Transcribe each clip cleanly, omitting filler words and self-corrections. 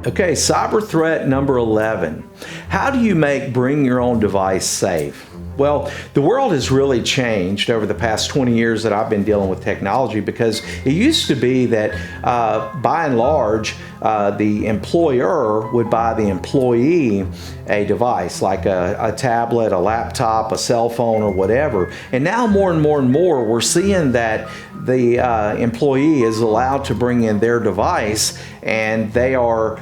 Okay, cyber threat number 11. How do you make bring your own device safe? Well, the world has really changed over the past 20 years that I've been dealing with technology, because it used to be that by and large, the employer would buy the employee a device like a tablet, a laptop, a cell phone, or whatever. And now more and more we're seeing that the employee is allowed to bring in their device, and they are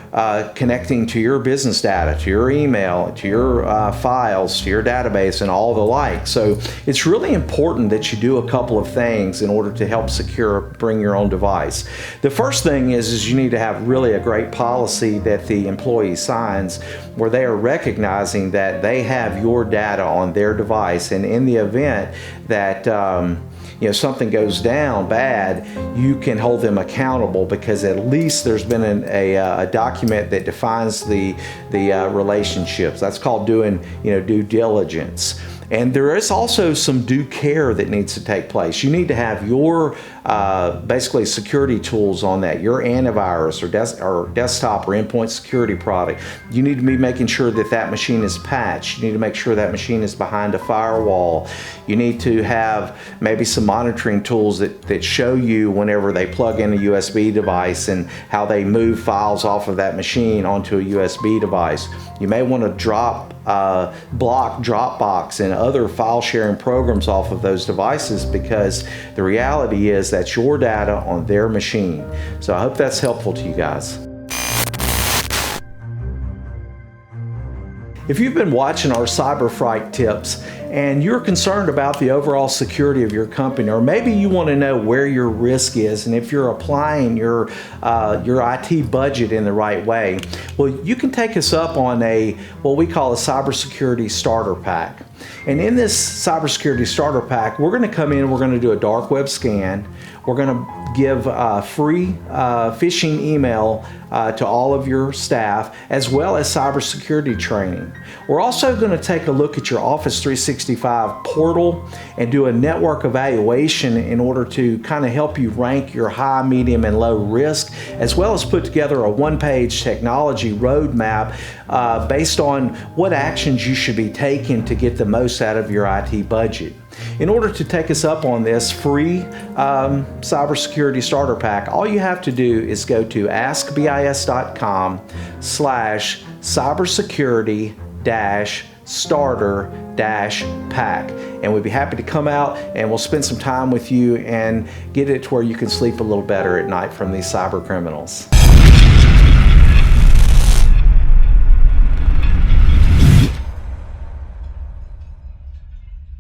connecting to your business data, to your email, to your files, to your database, and all the like. So it's really important that you do a couple of things in order to help secure bring your own device. The first thing is you need to have really a great policy that the employee signs, where they are recognizing that they have your data on their device, and in the event that something goes down bad, you can hold them accountable, because at least there's been a document that defines the relationships. That's called doing due diligence. And there is also some due care that needs to take place. You need to have your basically security tools on that, your antivirus or desktop or endpoint security product. You need to be making sure that that machine is patched. You need to make sure that machine is behind a firewall. You need to have maybe some monitoring tools that show you whenever they plug in a USB device and how they move files off of that machine onto a USB device. You may want to block Dropbox and other file sharing programs off of those devices, because the reality is that's your data on their machine. So I hope that's helpful to you guys. If you've been watching our Cyber Fright tips and you're concerned about the overall security of your company, or maybe you want to know where your risk is and if you're applying your IT budget in the right way, well, you can take us up on what we call a cybersecurity starter pack. And in this cybersecurity starter pack, we're going to come in, we're going to do a dark web scan. We're going to give free phishing email to all of your staff, as well as cybersecurity training. We're also going to take a look at your Office 365 portal and do a network evaluation in order to kind of help you rank your high, medium, and low risk, as well as put together a one-page technology roadmap based on what actions you should be taking to get the most out of your IT budget. In order to take us up on this free cybersecurity starter pack, all you have to do is go to askbis.com/cybersecurity-starter-pack, and we'd be happy to come out and we'll spend some time with you and get it to where you can sleep a little better at night from these cyber criminals.